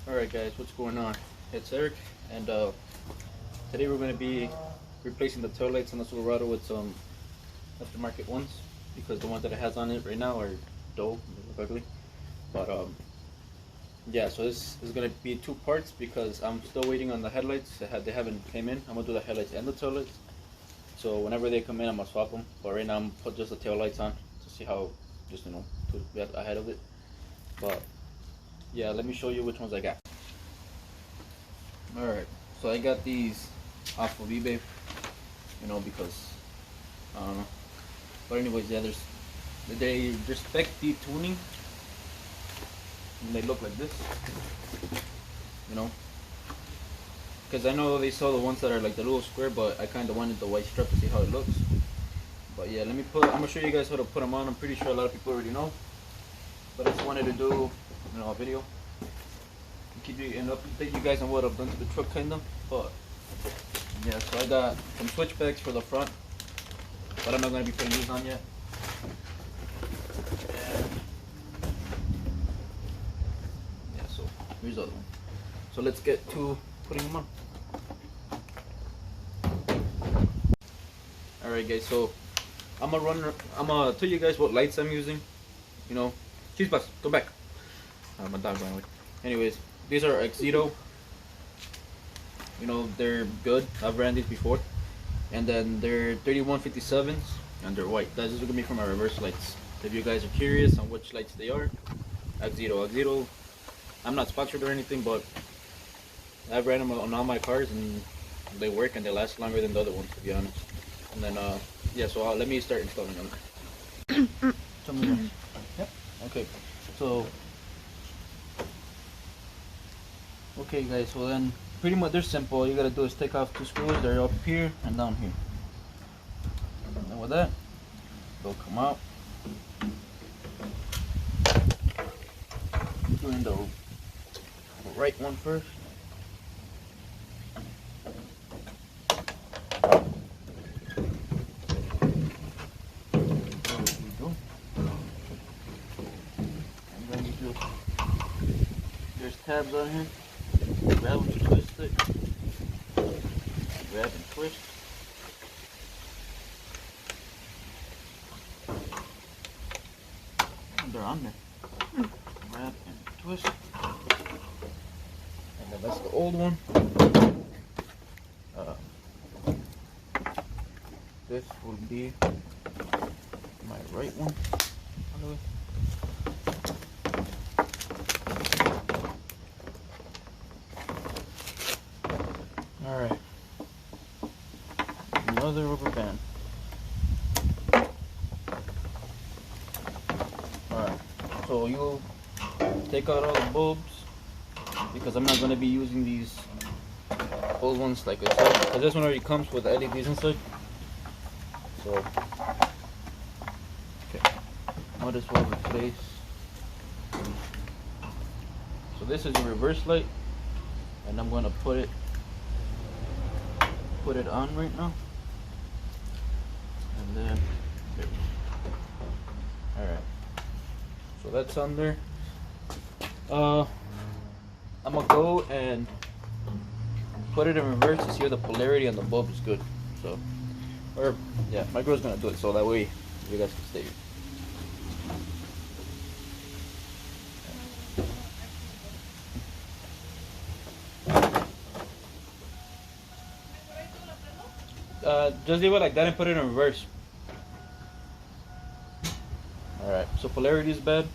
Alright guys, what's going on? It's Eric, and today we're going to be replacing the taillights on the Silverado with some aftermarket ones, because the ones that it has on it right now are dull, they look ugly. But yeah, so this is going to be two parts because I'm still waiting on the headlights. They haven't came in. I'm going to do the headlights and the taillights. So whenever they come in, I'm going to swap them. But right now I'm put just the taillights on to see how, just to get ahead of it. But yeah, let me show you which ones I got. Alright, so I got these off of eBay, because I don't know. But anyways, yeah, they're spec tuning, and they look like this, because I know they sell the ones that are like the little square, but I kind of wanted the white strip to see how it looks. But yeah, I'm gonna show you guys how to put them on. I'm pretty sure a lot of people already know, but I just wanted to do a video and update you guys on what I've done to the truck, but yeah, so I got some Switchbacks for the front, but I'm not going to be putting these on yet. And yeah, so here's the other one. So let's get to putting them on. Alright guys, so I'm gonna tell you guys what lights I'm using. Cheesebus, go back. My dog ran away. Anyways, these are Exito. They're good. I've ran these before. And then they're 3157s and they're white. That's just gonna be for my reverse lights. If you guys are curious on which lights they are, Exito. I'm not sponsored or anything, but I've ran them on all my cars and they work and they last longer than the other ones, to be honest. And then yeah, so let me start installing them. Yep. Okay. So okay guys, so then pretty much they're simple. All you gotta do is take off two screws. They're up here and down here. And then with that, they'll come out. Doing the right one first. There we go. And then you just, there's tabs on here. Grab and twist it. Grab and twist. And they're on there. Grab and twist. And then that's the old one. This will be my right one. Alright, another rubber band. Alright, so you take out all the bulbs, because I'm not going to be using these old ones like I said, because this one already comes with LEDs inside. So, okay, might as well replace. So this is a reverse light, and I'm going to put it on right now, and then there. Alright, so that's on there. I'm gonna go and put it in reverse to see if the polarity on the bulb is good. So, or yeah, my girl's gonna do it so that way you guys can stay here. Just leave it like that and put it in reverse. Alright, so polarity is bad.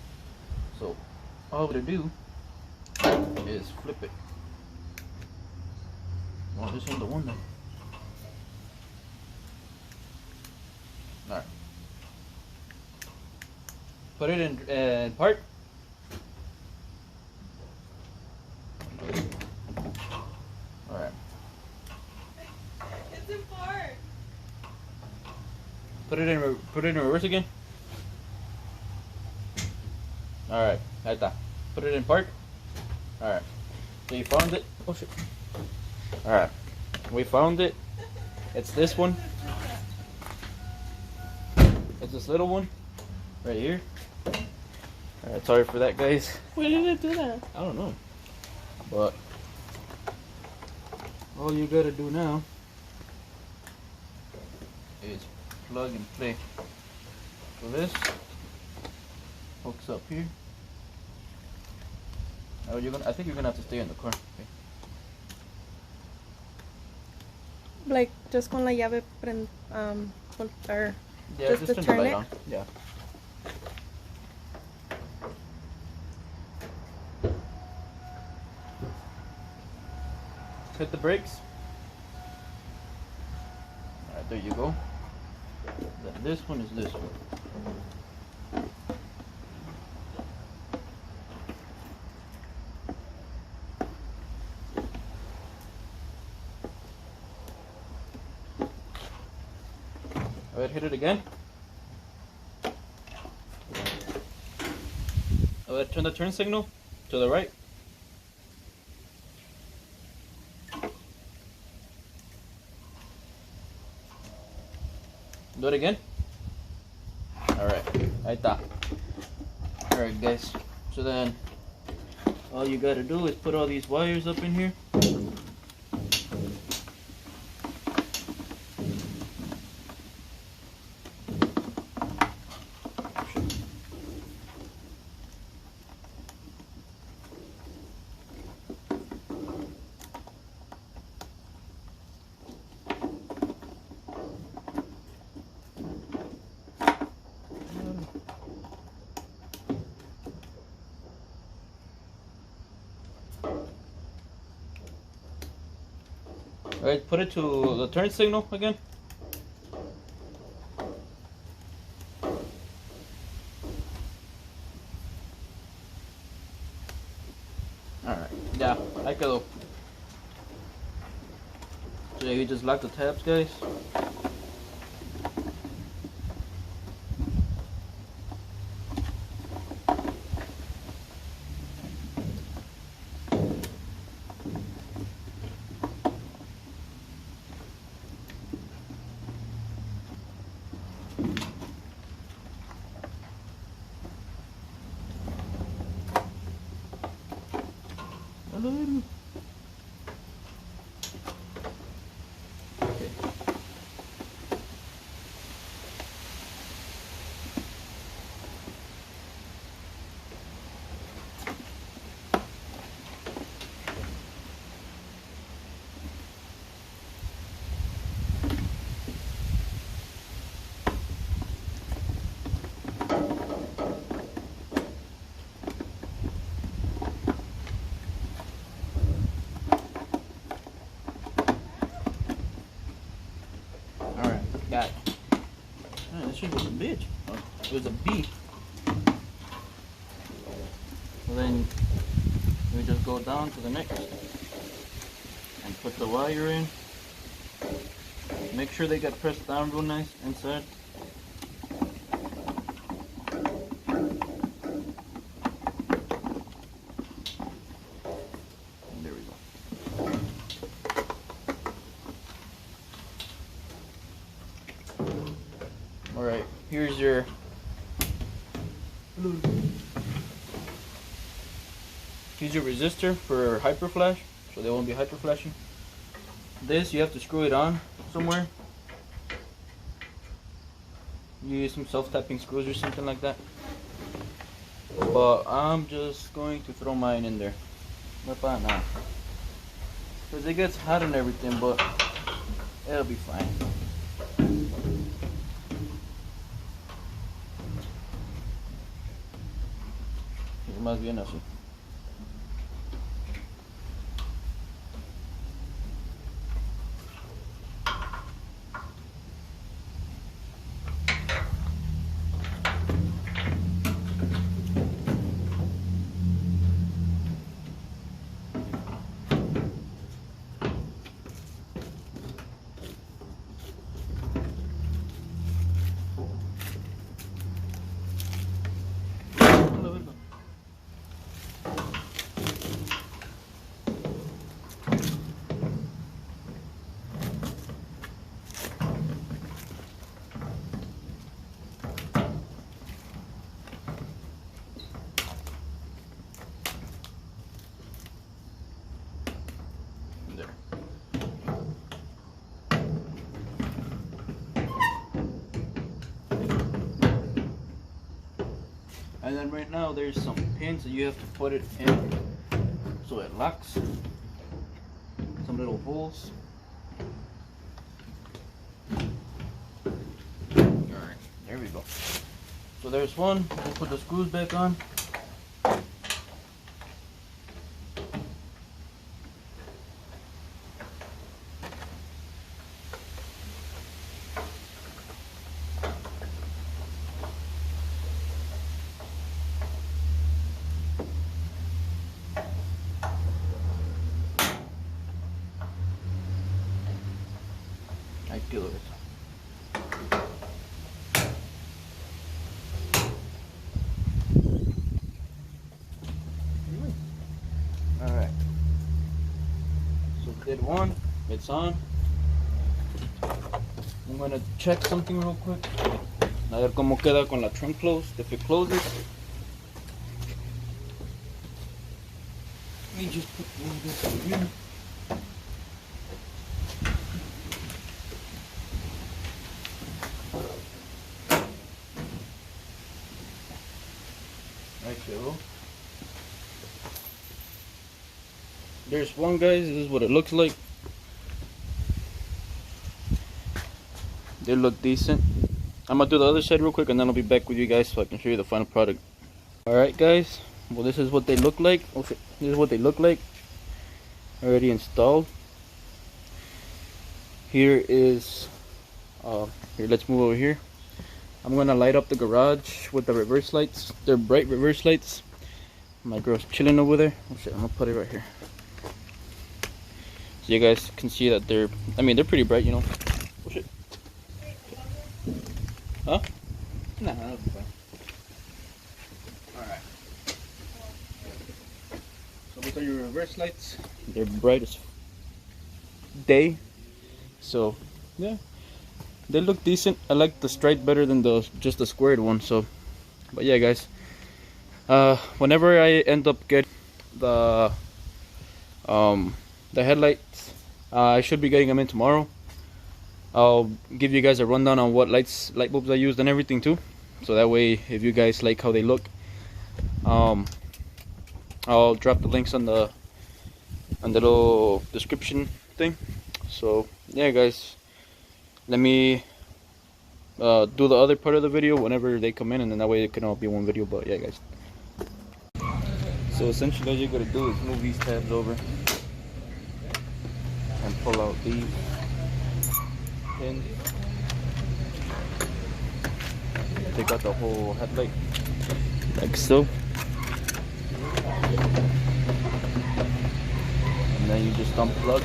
So all we do is flip it. Well, this one's the one then. Alright. Put it in part. Alright. Put it in reverse again. Alright, ahí está. Put it in park. Alright. So you found it. Oh shit. Alright. We found it. It's this one. It's this little one. Right here. Alright, sorry for that, guys. Why did it do that? I don't know. But all you gotta do now is plug and play. So this hooks up here. Now I think you're gonna have to stay in the car. Okay. Like just con la llave or Yeah, just to turn turn the light it. on. Yeah. Hit the brakes. Alright, there you go. Then this one is this one. Alright, hit it again. Alright, turn the turn signal to the right. Do it again. Alright, ahí está. Alright guys, so then all you gotta do is put all these wires up in here. Alright, put it to the turn signal again. Alright, ya, ahí quedó. So yeah, you just lock the tabs, guys. Okay. Got it. Man, this shit was a bitch. Oh, it was a B. So then we just go down to the next and put the wire in. Make sure they get pressed down real nice inside. And there we go. Alright, here's your resistor for hyper flash, so they won't be hyper flashing. This you have to screw it on somewhere. You use some self-tapping screws or something like that. But I'm just going to throw mine in there. Now. Because it gets hot and everything, but it'll be fine. Más bien así. And then right now there's some pins that you have to put it in so it locks. Some little holes. Alright, there we go. So there's one. We'll put the screws back on. I feel it. Alright. So did one, it's on. I'm gonna check something real quick. A ver cómo queda con la trunk closed. If it closes, let me just put one of this in here. There's one, guys. This is what it looks like. They look decent. I'm gonna do the other side real quick and then I'll be back with you guys so I can show you the final product. Alright guys, well this is what they look like. Okay, this is what they look like. Already installed. Here is here, let's move over here. I'm gonna light up the garage with the reverse lights. They're bright reverse lights. My girl's chilling over there. Oh shit, I'm gonna put it right here. So you guys can see that they're pretty bright, you know. Oh shit. Huh? Nah, that'll be fine. Alright. So these are your reverse lights. They're bright as day. So yeah. They look decent. I like the stripe better than just the squared one. So, but yeah, guys. Whenever I end up getting the headlights, I should be getting them in tomorrow. I'll give you guys a rundown on what light bulbs I used and everything too. So that way, if you guys like how they look, I'll drop the links on the little description thing. So yeah, guys. Let me do the other part of the video whenever they come in, and then that way it can all be one video. But yeah, guys. So essentially all you gotta do is move these tabs over and pull out these pins. Take out the whole headlight like so. And then you just unplug.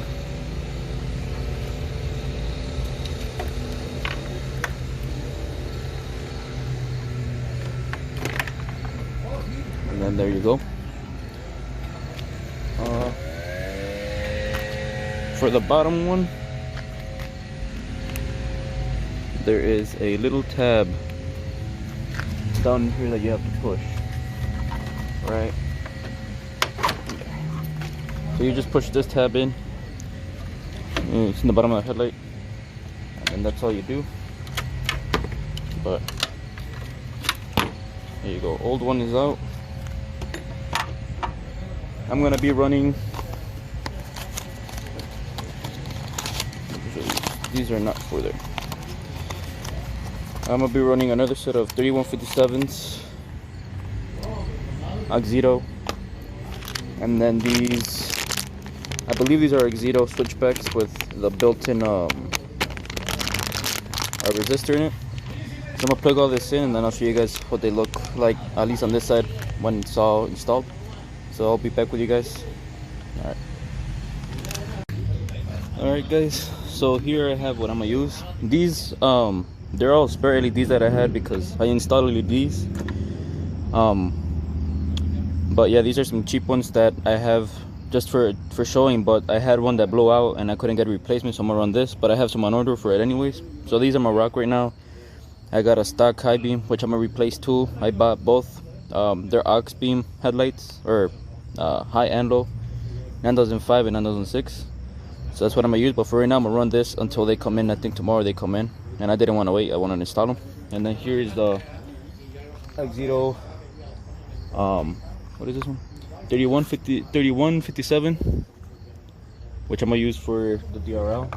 And then there you go. For the bottom one, there is a little tab down here that you have to push. Right? So you just push this tab in. It's in the bottom of the headlight. And that's all you do. But there you go. Old one is out. I'm gonna be running. These are not for there. I'm gonna be running another set of 3157s, Oxito, and then these. I believe these are Oxito switchbacks with the built-in resistor in it. So I'm gonna plug all this in, and then I'll show you guys what they look like, at least on this side when it's all installed. So I'll be back with you guys. Alright guys, so here I have what I'm gonna use. These they're all spare LEDs that I had because I installed LEDs. But yeah, these are some cheap ones that I have just for showing, but I had one that blew out and I couldn't get a replacement, so I'm gonna run this, but I have some on order for it anyways. So these are my rock right now. I got a stock high beam, which I'm gonna replace too. I bought both. They're aux beam headlights, or high and low, 9005 and 9006. So that's what I'm gonna use. But for right now, I'm gonna run this until they come in. I think tomorrow they come in, and I didn't want to wait. I want to install them. And then here is the Oxito what is this one? 3157, which I'm gonna use for the DRL,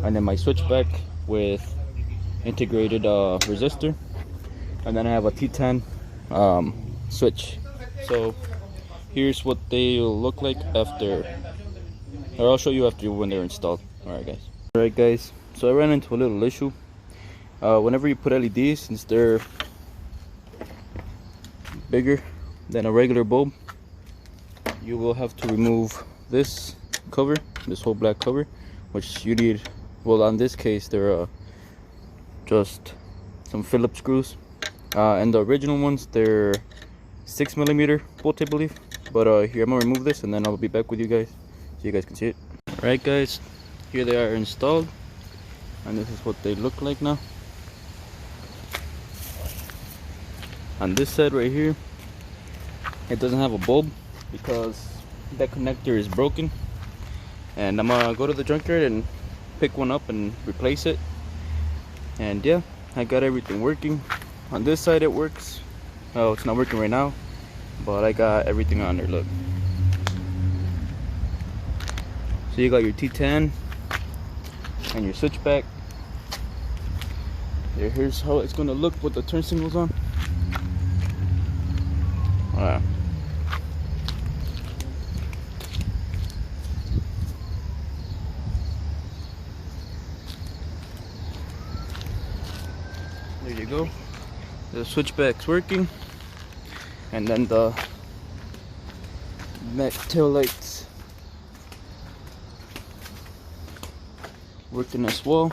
and then my switchback with integrated resistor, and then I have a T10 switch. So here's what they'll look like after, or I'll show you after when they're installed. Alright guys, so I ran into a little issue. Whenever you put LEDs, since they're bigger than a regular bulb, you will have to remove this cover, this whole black cover, which you need, well, on this case they're just some Phillips screws, and the original ones, they're 6mm bolt, I believe. But here, I'm gonna remove this and then I'll be back with you guys so you guys can see it. Alright guys, here they are installed, and this is what they look like now. On this side right here, it doesn't have a bulb because that connector is broken, and I'm gonna go to the junkyard and pick one up and replace it. And yeah, I got everything working. On this side it works. Oh, it's not working right now, but I got everything on there, look. So you got your T10 and your switchback. Here's how it's gonna look with the turn signals on. Alright. There you go. The switchback's working, and then the tail lights working as well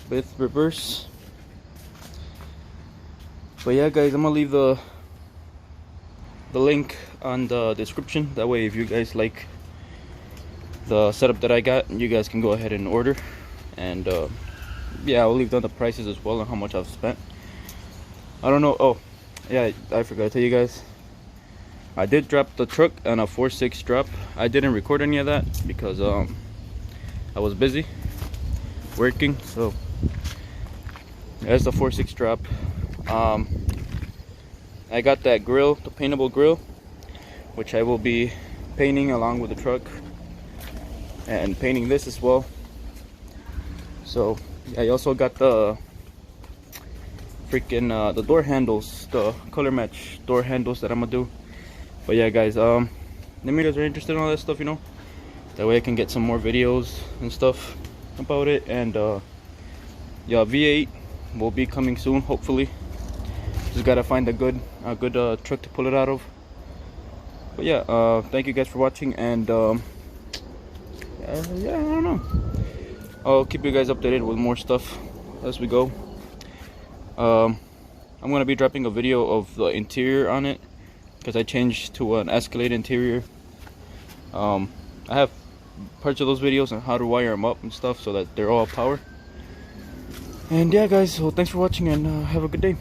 with reverse. But yeah guys, I'm gonna leave the link on the description. That way if you guys like the setup that I got, you guys can go ahead and order. And yeah, I'll leave down the prices as well and how much I've spent. I don't know. Oh yeah, I forgot to tell you guys, I did drop the truck on a 4.6 drop. I didn't record any of that because I was busy working. So there's the 4.6 drop. I got that grill, the paintable grill, which I will be painting along with the truck, and painting this as well. So I also got the freaking the door handles, the color match door handles that I'm gonna do. But yeah guys, let me know if you're interested in all that stuff, you know, that way I can get some more videos and stuff about it. And yeah, V8 will be coming soon, hopefully. Just gotta find a good truck to pull it out of. But yeah, thank you guys for watching, and yeah, I don't know, I'll keep you guys updated with more stuff as we go. I'm gonna be dropping a video of the interior on it because I changed to an Escalade interior. I have parts of those videos on how to wire them up and stuff so that they're all power. And yeah guys, so thanks for watching, and have a good day.